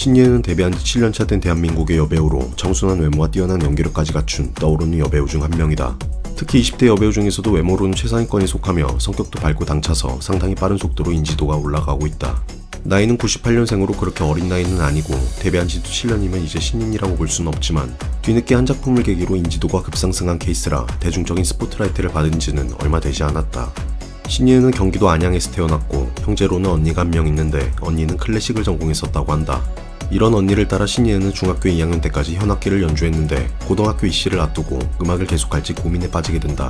신예은은 데뷔한 지 7년차 된 대한민국의 여배우로 청순한 외모와 뛰어난 연기력까지 갖춘 떠오르는 여배우 중 한 명이다. 특히 20대 여배우 중에서도 외모로는 최상위권에 속하며 성격도 밝고 당차서 상당히 빠른 속도로 인지도가 올라가고 있다. 나이는 98년생으로 그렇게 어린 나이는 아니고 데뷔한 지도 7년이면 이제 신인이라고 볼 수는 없지만 뒤늦게 한 작품을 계기로 인지도가 급상승한 케이스라 대중적인 스포트라이트를 받은 지는 얼마 되지 않았다. 신예은은 경기도 안양에서 태어났고 형제로는 언니가 한 명 있는데 언니는 클래식을 전공했었다고 한다. 이런 언니를 따라 신예은은 중학교 2학년 때까지 현악기를 연주했는데 고등학교 입시를 앞두고 음악을 계속할지 고민에 빠지게 된다.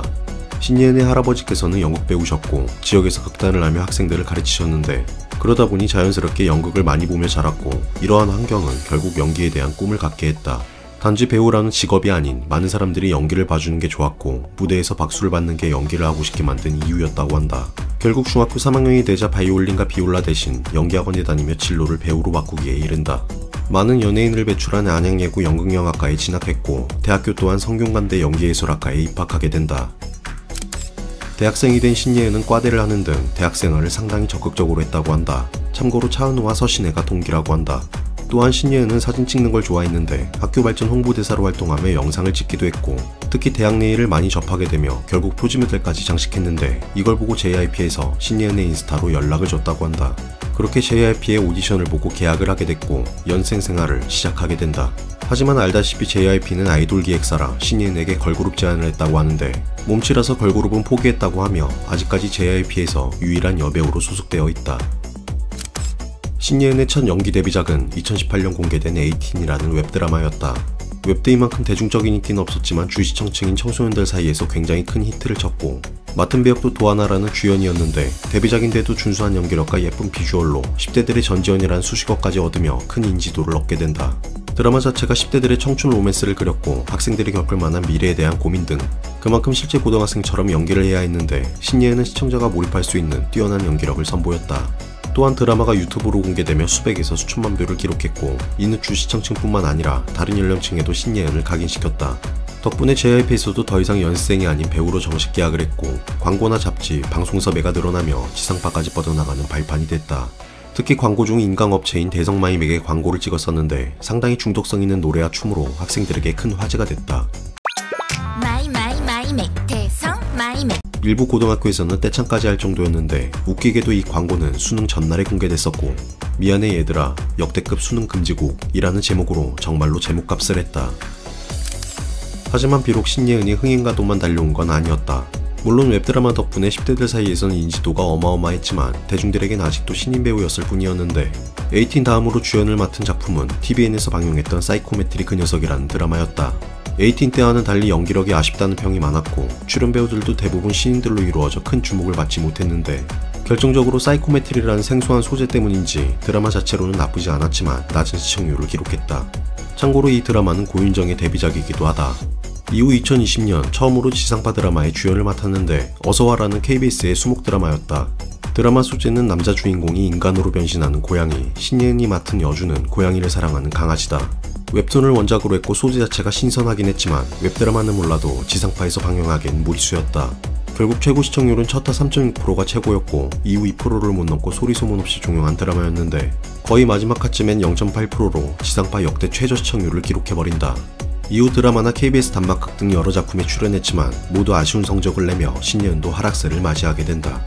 신예은의 할아버지께서는 연극 배우셨고 지역에서 극단을 하며 학생들을 가르치셨는데 그러다 보니 자연스럽게 연극을 많이 보며 자랐고 이러한 환경은 결국 연기에 대한 꿈을 갖게 했다. 단지 배우라는 직업이 아닌 많은 사람들이 연기를 봐주는 게 좋았고 무대에서 박수를 받는 게 연기를 하고 싶게 만든 이유였다고 한다. 결국 중학교 3학년이 되자 바이올린과 비올라 대신 연기학원에 다니며 진로를 배우로 바꾸기에 이른다. 많은 연예인을 배출한 안양예고 연극영화과에 진학했고 대학교 또한 성균관대 연기예술학과에 입학하게 된다. 대학생이 된 신예은은 과대를 하는 등 대학생활을 상당히 적극적으로 했다고 한다. 참고로 차은우와 서신혜가 동기라고 한다. 또한 신예은은 사진 찍는 걸 좋아했는데 학교 발전 홍보대사로 활동하며 영상을 찍기도 했고 특히 대학 내 일을 많이 접하게 되며 결국 표지모델까지 장식했는데 이걸 보고 JYP에서 신예은의 인스타로 연락을 줬다고 한다. 그렇게 JYP의 오디션을 보고 계약을 하게 됐고 연생 생활을 시작하게 된다. 하지만 알다시피 JYP는 아이돌 기획사라 신예은에게 걸그룹 제안을 했다고 하는데 몸치라서 걸그룹은 포기했다고 하며 아직까지 JYP에서 유일한 여배우로 소속되어 있다. 신예은의 첫 연기 데뷔작은 2018년 공개된 18이라는 웹드라마였다. 웹드이만큼 대중적인 인기는 없었지만 주시청층인 청소년들 사이에서 굉장히 큰 히트를 쳤고 맡은 배역도 도하나라는 주연이었는데 데뷔작인데도 준수한 연기력과 예쁜 비주얼로 10대들의 전지현이라는 수식어까지 얻으며 큰 인지도를 얻게 된다. 드라마 자체가 10대들의 청춘 로맨스를 그렸고 학생들이 겪을 만한 미래에 대한 고민 등 그만큼 실제 고등학생처럼 연기를 해야 했는데 신예은은 시청자가 몰입할 수 있는 뛰어난 연기력을 선보였다. 또한 드라마가 유튜브로 공개되며 수백에서 수천만 뷰를 기록했고 이는 주시청층뿐만 아니라 다른 연령층에도 신예은을 각인시켰다. 덕분에 JYP에서도 더 이상 연습생이 아닌 배우로 정식 계약을 했고 광고나 잡지, 방송 섭외가 늘어나며 지상파까지 뻗어나가는 발판이 됐다. 특히 광고 중 인강업체인 대성마이맥에 광고를 찍었었는데 상당히 중독성 있는 노래와 춤으로 학생들에게 큰 화제가 됐다. 마이맥 대성마이맥 일부 고등학교에서는 떼창까지 할 정도였는데 웃기게도 이 광고는 수능 전날에 공개됐었고 미안해 얘들아 역대급 수능 금지곡이라는 제목으로 정말로 제목값을 했다. 하지만 비록 신예은이 흥행가도만 달려온 건 아니었다. 물론 웹드라마 덕분에 10대들 사이에서는 인지도가 어마어마했지만 대중들에겐 아직도 신인 배우였을 뿐이었는데 18 다음으로 주연을 맡은 작품은 TVN에서 방영했던 사이코메트리 그 녀석이라는 드라마였다. 18 때와는 달리 연기력이 아쉽다는 평이 많았고 출연 배우들도 대부분 신인들로 이루어져 큰 주목을 받지 못했는데 결정적으로 사이코메트리라는 생소한 소재 때문인지 드라마 자체로는 나쁘지 않았지만 낮은 시청률을 기록했다. 참고로 이 드라마는 고윤정의 데뷔작이기도 하다. 이후 2020년 처음으로 지상파 드라마에 주연을 맡았는데 어서와라는 KBS의 수목 드라마였다. 드라마 소재는 남자 주인공이 인간으로 변신하는 고양이, 신예은이 맡은 여주는 고양이를 사랑하는 강아지다. 웹툰을 원작으로 했고 소재 자체가 신선하긴 했지만 웹드라마는 몰라도 지상파에서 방영하기엔 무리수였다. 결국 최고 시청률은 첫화 3.6%가 최고였고 이후 2%를 못 넘고 소리 소문 없이 종영한 드라마였는데 거의 마지막 화쯤엔 0.8%로 지상파 역대 최저 시청률을 기록해버린다. 이후 드라마나 KBS 단막극 등 여러 작품에 출연했지만 모두 아쉬운 성적을 내며 신예은도 하락세를 맞이하게 된다.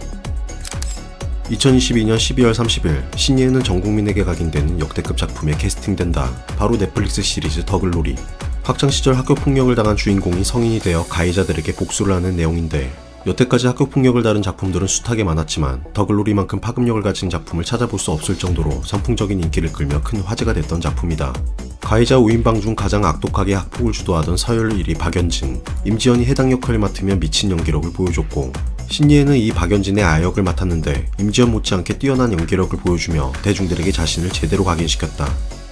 2022년 12월 30일 신예은은 전국민에게 각인되는 역대급 작품에 캐스팅된다. 바로 넷플릭스 시리즈 더글로리. 학창시절 학교폭력을 당한 주인공이 성인이 되어 가해자들에게 복수를 하는 내용인데 여태까지 학교폭력을 다룬 작품들은 숱하게 많았지만 더글로리만큼 파급력을 가진 작품을 찾아볼 수 없을 정도로 선풍적인 인기를 끌며 큰 화제가 됐던 작품이다. 가해자 5인방 중 가장 악독하게 학폭을 주도하던 서열 1위 박연진, 임지연이 해당 역할을 맡으며 미친 연기력을 보여줬고 신예은은 이 박연진의 아역을 맡았는데 임지연 못지않게 뛰어난 연기력을 보여주며 대중들에게 자신을 제대로 각인시켰다.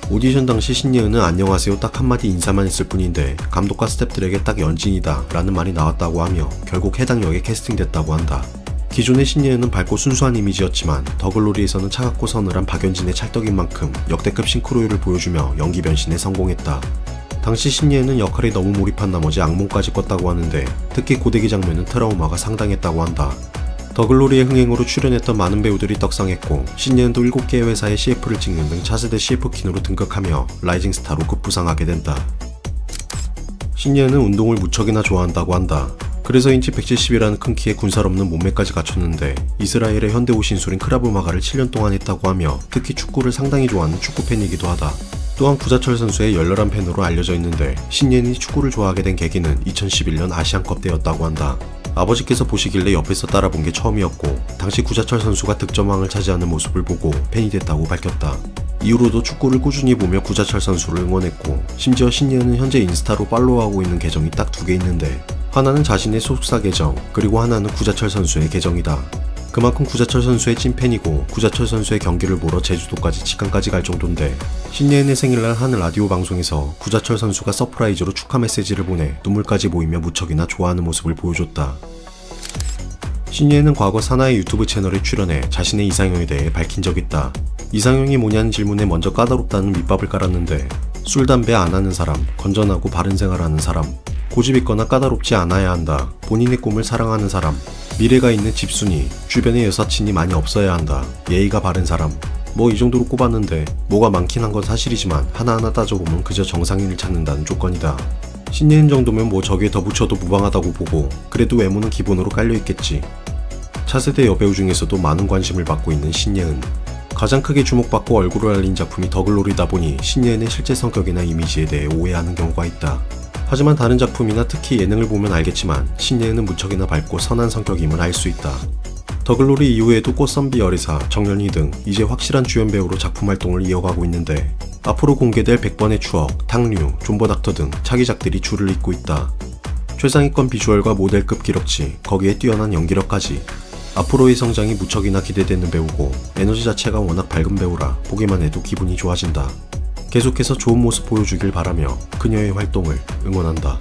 오디션 당시 신예은은 안녕하세요 딱 한마디 인사만 했을 뿐인데 감독과 스태프들에게 딱 연진이다 라는 말이 나왔다고 하며 결국 해당 역에 캐스팅됐다고 한다. 기존의 신예은은 밝고 순수한 이미지였지만 더글로리에서는 차갑고 서늘한 박연진의 찰떡인 만큼 역대급 싱크로율을 보여주며 연기 변신에 성공했다. 당시 신예은은 역할에 너무 몰입한 나머지 악몽까지 꿨다고 하는데 특히 고데기 장면은 트라우마가 상당했다고 한다. 더글로리의 흥행으로 출연했던 많은 배우들이 떡상했고 신예은도 7개의 회사의 CF를 찍는 등 차세대 CF퀸으로 등극하며 라이징 스타로 급부상하게 된다. 신예은은 운동을 무척이나 좋아한다고 한다. 그래서인지 170이라는 큰 키에 군살 없는 몸매까지 갖췄는데 이스라엘의 현대 오신술인 크라브마가를 7년 동안 했다고 하며 특히 축구를 상당히 좋아하는 축구팬이기도 하다. 또한 구자철 선수의 열렬한 팬으로 알려져 있는데 신예은이 축구를 좋아하게 된 계기는 2011년 아시안컵 때였다고 한다. 아버지께서 보시길래 옆에서 따라본 게 처음이었고 당시 구자철 선수가 득점왕을 차지하는 모습을 보고 팬이 됐다고 밝혔다. 이후로도 축구를 꾸준히 보며 구자철 선수를 응원했고 심지어 신예은은 현재 인스타로 팔로우하고 있는 계정이 딱 2개 있는데 하나는 자신의 소속사 계정, 그리고 하나는 구자철 선수의 계정이다. 그만큼 구자철 선수의 찐팬이고 구자철 선수의 경기를 보러 제주도까지 직항까지 갈 정도인데 신예은의 생일날 하는 라디오 방송에서 구자철 선수가 서프라이즈로 축하 메시지를 보내 눈물까지 보이며 무척이나 좋아하는 모습을 보여줬다. 신예은은 과거 사나이 유튜브 채널에 출연해 자신의 이상형에 대해 밝힌 적 있다. 이상형이 뭐냐는 질문에 먼저 까다롭다는 밑밥을 깔았는데 술, 담배 안 하는 사람, 건전하고 바른 생활하는 사람, 고집 있거나 까다롭지 않아야 한다, 본인의 꿈을 사랑하는 사람, 미래가 있는 집순이, 주변에 여사친이 많이 없어야 한다, 예의가 바른 사람, 뭐 이 정도로 꼽았는데 뭐가 많긴 한 건 사실이지만 하나하나 따져보면 그저 정상인을 찾는다는 조건이다. 신예은 정도면 뭐 저기에 더 붙여도 무방하다고 보고 그래도 외모는 기본으로 깔려있겠지. 차세대 여배우 중에서도 많은 관심을 받고 있는 신예은. 가장 크게 주목받고 얼굴을 알린 작품이 더글로리다 보니 신예은의 실제 성격이나 이미지에 대해 오해하는 경우가 있다. 하지만 다른 작품이나 특히 예능을 보면 알겠지만 신예은은 무척이나 밝고 선한 성격임을 알 수 있다. 더글로리 이후에도 꽃선비 열애사, 정연희 등 이제 확실한 주연 배우로 작품 활동을 이어가고 있는데 앞으로 공개될 100번의 추억, 탕류, 존버닥터 등 차기작들이 줄을 잇고 있다. 최상위권 비주얼과 모델급 기럭지, 거기에 뛰어난 연기력까지 앞으로의 성장이 무척이나 기대되는 배우고 에너지 자체가 워낙 밝은 배우라 보기만 해도 기분이 좋아진다. 계속해서 좋은 모습 보여주길 바라며 그녀의 활동을 응원한다.